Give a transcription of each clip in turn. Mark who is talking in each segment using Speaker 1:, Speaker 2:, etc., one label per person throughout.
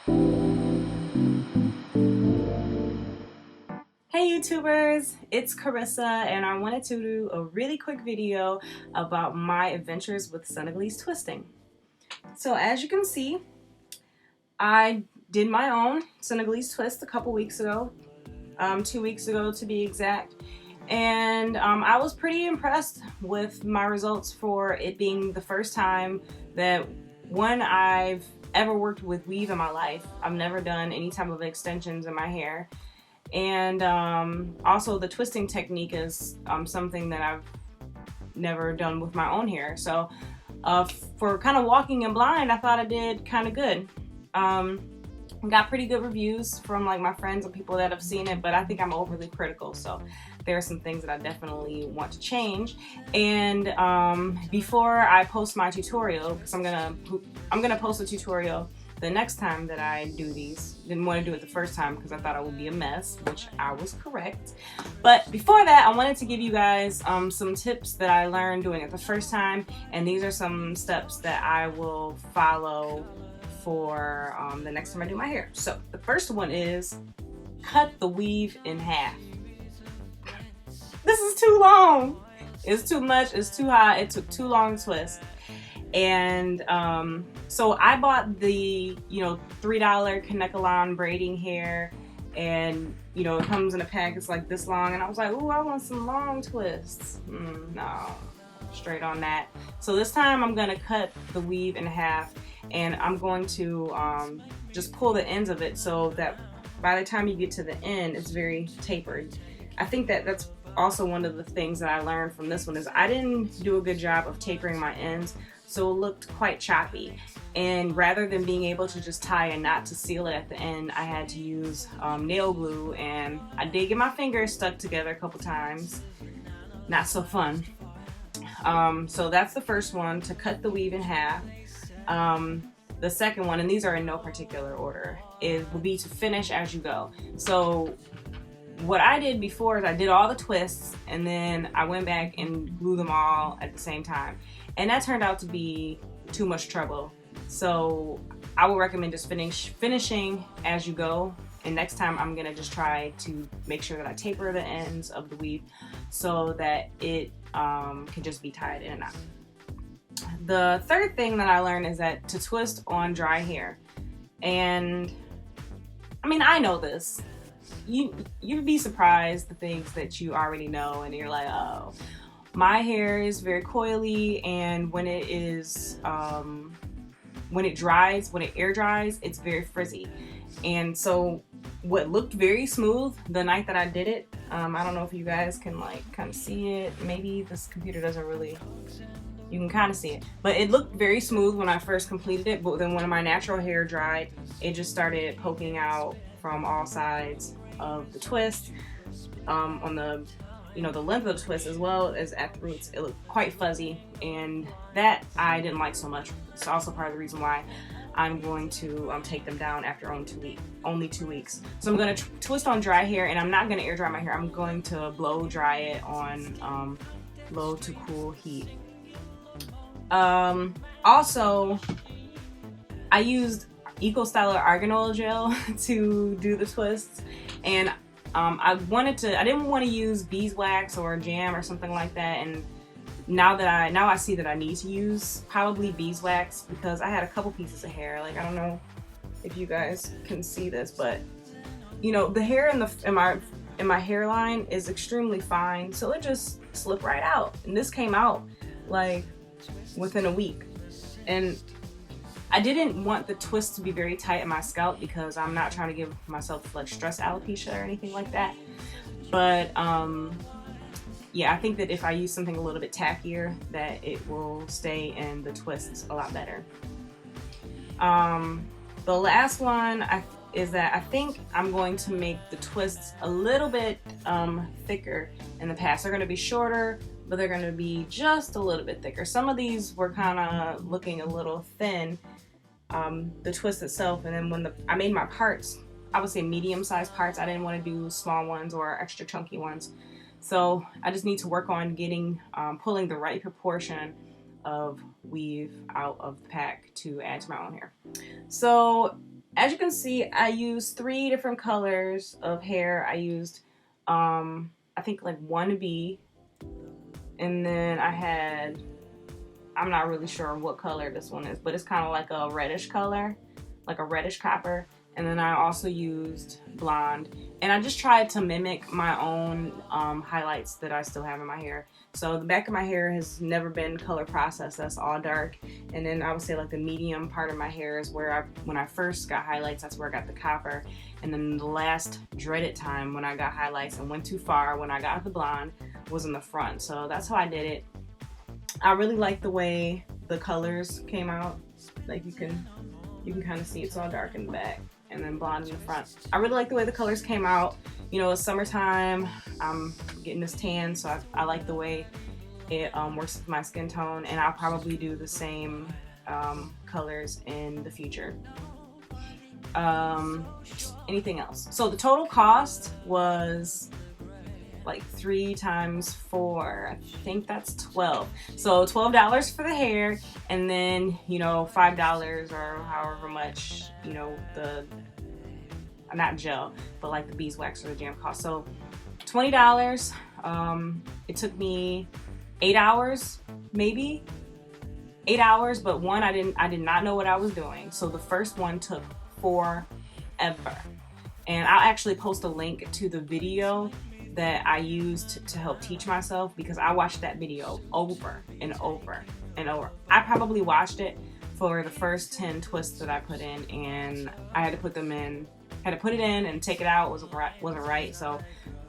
Speaker 1: Hey YouTubers, it's Carissa and I wanted to do a really quick video about my adventures with Senegalese twisting. So as you can see, I did my own Senegalese twist a couple weeks ago, 2 weeks ago to be exact, and I was pretty impressed with my results for it being the first time that I've ever worked with weave in my life. I've never done any type of extensions in my hair. And also the twisting technique is something that I've never done with my own hair. So for kind of walking in blind, I thought I did kind of good. Got pretty good reviews from like my friends and people that have seen it, but I think I'm overly critical. So there are some things that I definitely want to change. And before I post my tutorial, because I'm gonna post a tutorial the next time that I do these. Didn't want to do it the first time because I thought it would be a mess, which I was correct. But before that, I wanted to give you guys some tips that I learned doing it the first time, and these are some steps that I will follow for the next time I do my hair. So the first one is cut the weave in half. This is too long. It's too much, it's too high, it took too long to twist. And so I bought the, $3 Kanekalon braiding hair, and it comes in a pack. It's like this long, and I was like, ooh, I want some long twists. No, straight on that. So this time I'm gonna cut the weave in half, and I'm going to just pull the ends of it so that by the time you get to the end, it's very tapered. I think that's also one of the things that I learned from this one is I didn't do a good job of tapering my ends, so it looked quite choppy. And rather than being able to just tie a knot to seal it at the end, I had to use nail glue, and I did get my fingers stuck together a couple times. Not so fun. So that's the first one, to cut the weave in half. The second one, and these are in no particular order, would be to finish as you go. So what I did before is I did all the twists, and then I went back and glued them all at the same time. And that turned out to be too much trouble. So I would recommend just finishing as you go. And next time I'm gonna just try to make sure that I taper the ends of the weave so that it can just be tied in and out. The third thing that I learned is that to twist on dry hair. And I mean, I know this. You'd be surprised the things that you already know, and you're like, oh, my hair is very coily, and when it air dries, it's very frizzy. And so what looked very smooth the night that I did it, I don't know if you guys can like kind of see it. Maybe this computer doesn't really, you can kind of see it, but it looked very smooth when I first completed it. But then when my natural hair dried, it just started poking out from all sides of the twist, on the the length of the twist as well as at the roots. It looked quite fuzzy, and that I didn't like so much. It's also part of the reason why I'm going to take them down after only 2 weeks. So I'm going to twist on dry hair, and I'm not going to air dry my hair. I'm going to blow dry it on low to cool heat. Also, I used Eco Styler Argan Oil Gel to do the twists, and I didn't want to use beeswax or jam or something like that. And now I see that I need to use probably beeswax, because I had a couple pieces of hair. Like, I don't know if you guys can see this, but the hair in my hairline is extremely fine, so it just slipped right out. And this came out like within a week. And I didn't want the twist to be very tight in my scalp because I'm not trying to give myself like stress alopecia or anything like that. But yeah, I think that if I use something a little bit tackier, that it will stay in the twists a lot better. The last one is that I think I'm going to make the twists a little bit thicker in the past. They're going to be shorter, but they're going to be just a little bit thicker. Some of these were kind of looking a little thin, the twist itself, and then when I made my parts, I would say medium-sized parts. I didn't want to do small ones or extra chunky ones. So I just need to work on getting pulling the right proportion of weave out of the pack to add to my own hair. So as you can see, I used 3 different colors of hair. I used, I think like 1B, and then I had, I'm not really sure what color this one is, but it's kind of like a reddish color, like a reddish copper. And then I also used blonde, and I just tried to mimic my own highlights that I still have in my hair. So the back of my hair has never been color processed, that's all dark. And then I would say like the medium part of my hair is where when I first got highlights, that's where I got the copper. And then the last dreaded time when I got highlights and went too far, when I got the blonde, was in the front. So that's how I did it. I really like the way the colors came out. Like you can kind of see it's all dark in the back and then blonde in the front. I really like the way the colors came out. You know, it's summertime, I'm getting this tan, so I like the way it works with my skin tone, and I'll probably do the same colors in the future. Anything else? So the total cost was like 3 times 4, I think that's 12. So $12 for the hair, and then, you know, $5 or however much, you know, the, not gel, but like the beeswax or the jam cost. So $20. It took me 8 hours, maybe 8 hours, but one, I did not know what I was doing. So the first one took forever. And I'll actually post a link to the video that I used to help teach myself, because I watched that video over and over and over. I probably watched it for the first 10 twists that I put in, and I had to put them in, had to put it in and take it out. Wasn't right. So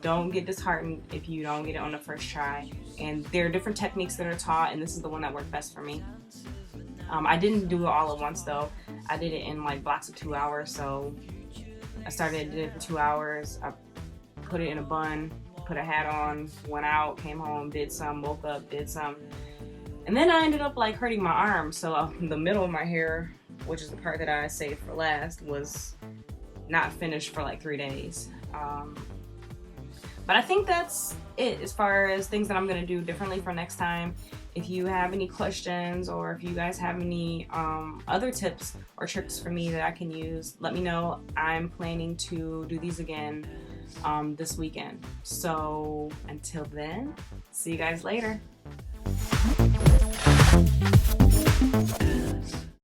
Speaker 1: don't get disheartened if you don't get it on the first try. And there are different techniques that are taught, and this is the one that worked best for me. I didn't do it all at once though. I did it in like blocks of 2 hours. So I did it for 2 hours. I put it in a bun, put a hat on, went out, came home, did some, woke up, did some. And then I ended up like hurting my arm. So the middle of my hair, which is the part that I saved for last, was not finished for like 3 days. But I think that's it as far as things that I'm gonna do differently for next time. If you have any questions, or if you guys have any other tips or tricks for me that I can use, let me know. I'm planning to do these again this weekend. So until then, see you guys later.